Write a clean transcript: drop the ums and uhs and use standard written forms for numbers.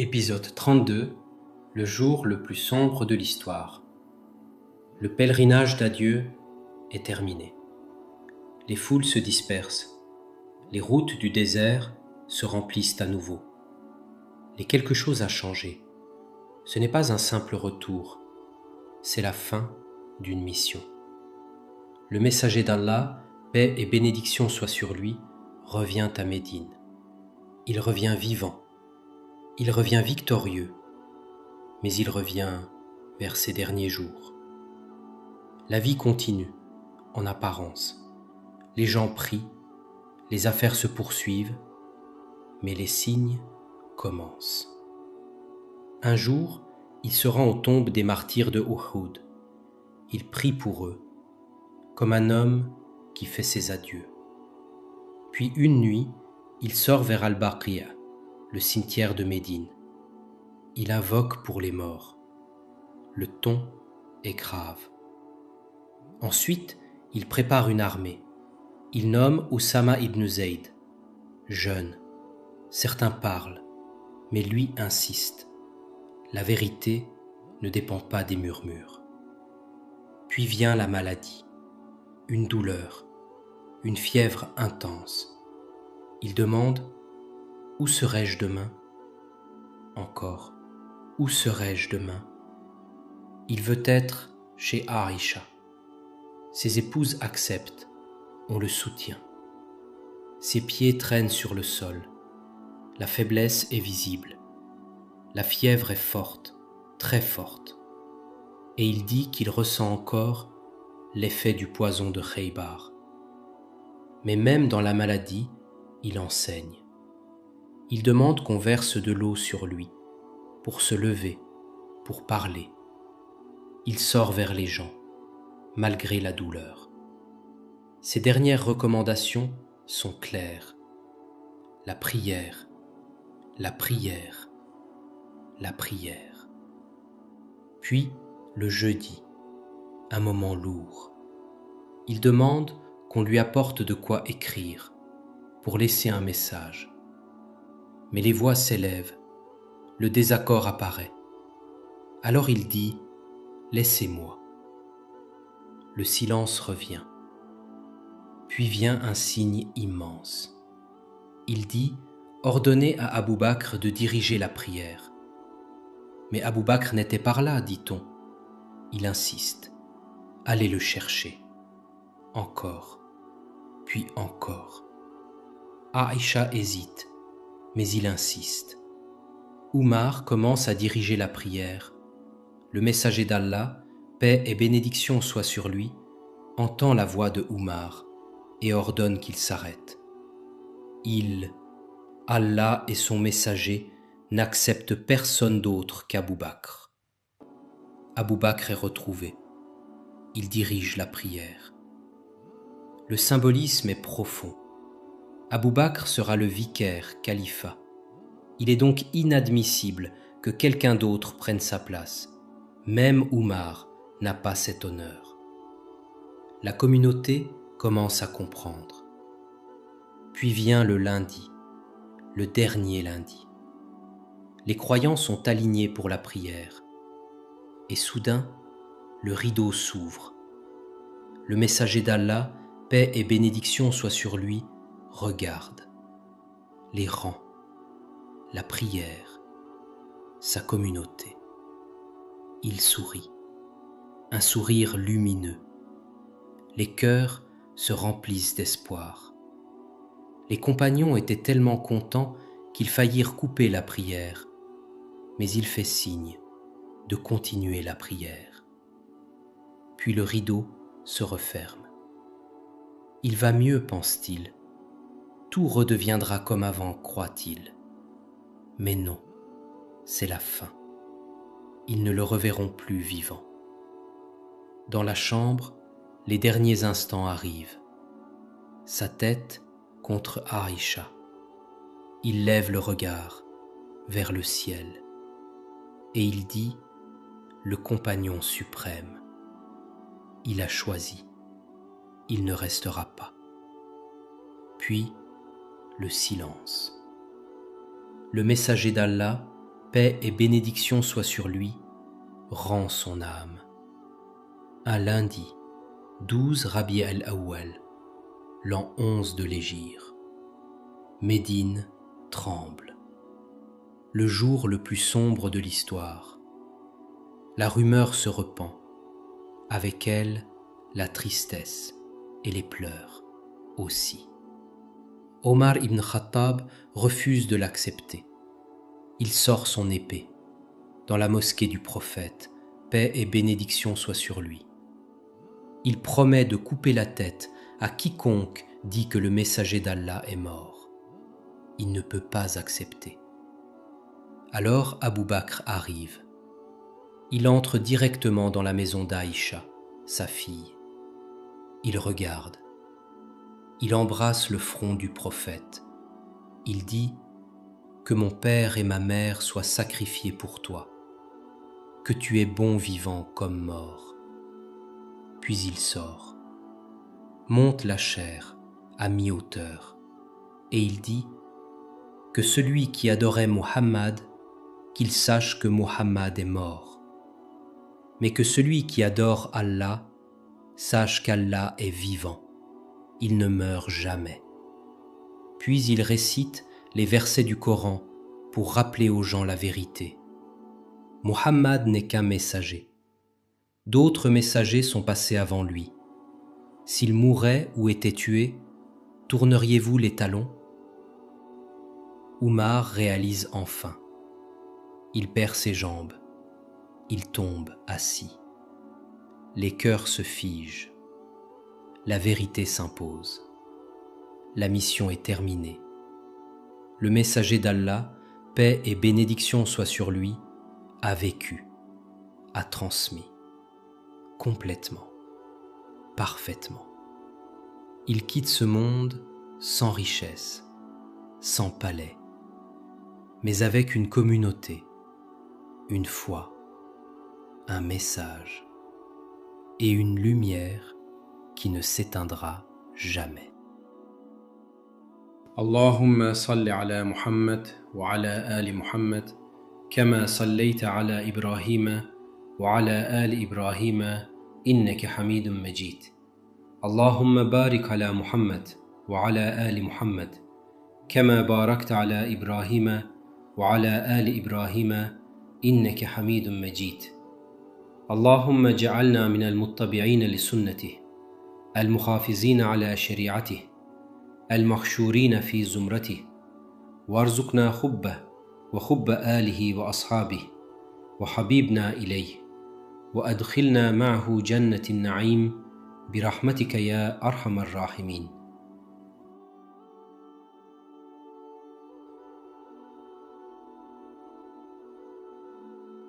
Épisode 32. Le jour le plus sombre de l'histoire. Le pèlerinage d'adieu est terminé. Les foules se dispersent. Les routes du désert se remplissent à nouveau. Mais quelque chose a changé. Ce n'est pas un simple retour. C'est la fin d'une mission. Le messager d'Allah, paix et bénédiction soient sur lui, revient à Médine. Il revient vivant. Il revient victorieux. Mais il revient vers ses derniers jours. La vie continue, en apparence. Les gens prient, les affaires se poursuivent, mais les signes commencent. Un jour, il se rend aux tombes des martyrs de Uhud. Il prie pour eux, comme un homme qui fait ses adieux. Puis une nuit, il sort vers Al-Baqiya, le cimetière de Médine. Il invoque pour les morts. Le ton est grave. Ensuite, il prépare une armée. Il nomme Oussama ibn Zayd, jeune. Certains parlent, mais lui insiste. La vérité ne dépend pas des murmures. Puis vient la maladie, une douleur, une fièvre intense. Il demande « Où serai-je demain ?» Encore « Où serai-je demain ?» Il veut être chez Aïcha. Ses épouses acceptent, on le soutient. Ses pieds traînent sur le sol. La faiblesse est visible. La fièvre est forte, très forte. Et il dit qu'il ressent encore l'effet du poison de Khaybar. Mais même dans la maladie, il enseigne. Il demande qu'on verse de l'eau sur lui, pour se lever, pour parler. Il sort vers les gens, malgré la douleur. Ses dernières recommandations sont claires. La prière, la prière, la prière. Puis, le jeudi, un moment lourd. Il demande qu'on lui apporte de quoi écrire, pour laisser un message. Mais les voix s'élèvent, le désaccord apparaît. Alors il dit « Laissez-moi ». Le silence revient. Puis vient un signe immense. Il dit « Ordonnez à Abou Bakr de diriger la prière ». Mais Abou Bakr n'était pas là, dit-on. Il insiste. Allez le chercher. Encore, puis encore. Aïcha hésite, mais il insiste. Oumar commence à diriger la prière. Le messager d'Allah, paix et bénédiction soient sur lui, entend la voix de Oumar et ordonne qu'il s'arrête. Allah et son messager n'acceptent personne d'autre qu'Abou Bakr. Abou Bakr est retrouvé. Il dirige la prière. Le symbolisme est profond. Abou Bakr sera le vicaire, califat. Il est donc inadmissible que quelqu'un d'autre prenne sa place. Même Oumar n'a pas cet honneur. La communauté commence à comprendre. Puis vient le lundi, le dernier lundi. Les croyants sont alignés pour la prière. Et soudain, le rideau s'ouvre. Le messager d'Allah, paix et bénédiction soient sur lui, regarde. Les rangs, la prière, sa communauté. Il sourit, un sourire lumineux. Les cœurs se remplissent d'espoir. Les compagnons étaient tellement contents qu'ils faillirent couper la prière, mais il fait signe de continuer la prière. Puis le rideau se referme. Il va mieux, pense-t-il. Tout redeviendra comme avant, croit-il. Mais non, c'est la fin. Ils ne le reverront plus vivant. Dans la chambre, les derniers instants arrivent. Sa tête contre Aïcha. Il lève le regard vers le ciel et il dit « Le compagnon suprême ». Il a choisi. Il ne restera pas. Puis, le silence. Le messager d'Allah paix et bénédiction soient sur lui, rend son âme. Un lundi, 12 Rabi' al-Awwal, l'an 11 de l'Hégire. Médine tremble. Le jour le plus sombre de l'histoire. La rumeur se repent, avec elle la tristesse et les pleurs aussi. Omar ibn Khattab refuse de l'accepter. Il sort son épée dans la mosquée du prophète, paix et bénédiction soient sur lui. Il promet de couper la tête à quiconque dit que le messager d'Allah est mort. Il ne peut pas accepter. Alors Abu Bakr arrive. Il entre directement dans la maison d'Aïcha, sa fille. Il regarde. Il embrasse le front du prophète. Il dit « Que mon père et ma mère soient sacrifiés pour toi, que tu es bon vivant comme mort. » Puis il sort, monte la chaire à mi-hauteur, et il dit « Que celui qui adorait Muhammad, qu'il sache que Muhammad est mort, mais que celui qui adore Allah, sache qu'Allah est vivant. Il ne meurt jamais. » Puis il récite les versets du Coran pour rappeler aux gens la vérité. Muhammad n'est qu'un messager. D'autres messagers sont passés avant lui. S'il mourait ou était tué, tourneriez-vous les talons? Oumar réalise enfin. Il perd ses jambes. Il tombe assis. Les cœurs se figent. La vérité s'impose. La mission est terminée. Le messager d'Allah, paix et bénédiction soient sur lui, a vécu, a transmis, complètement, parfaitement. Il quitte ce monde sans richesse, sans palais, mais avec une communauté, une foi, un message et une lumière qui ne s'éteindra jamais. اللهم صل على محمد وعلى آل محمد كما صليت على إبراهيم وعلى آل إبراهيم إنك حميد مجيد. اللهم بارك على محمد وعلى آل محمد كما باركت على إبراهيم وعلى آل إبراهيم إنك حميد مجيد. اللهم اجعلنا من المتبعين لسنته المحافظين على شريعته المخشورين في زمرته، وارزقنا حبه وحب آله وأصحابه وحبيبنا إليه، وأدخلنا معه جنة النعيم برحمتك يا أرحم الراحمين.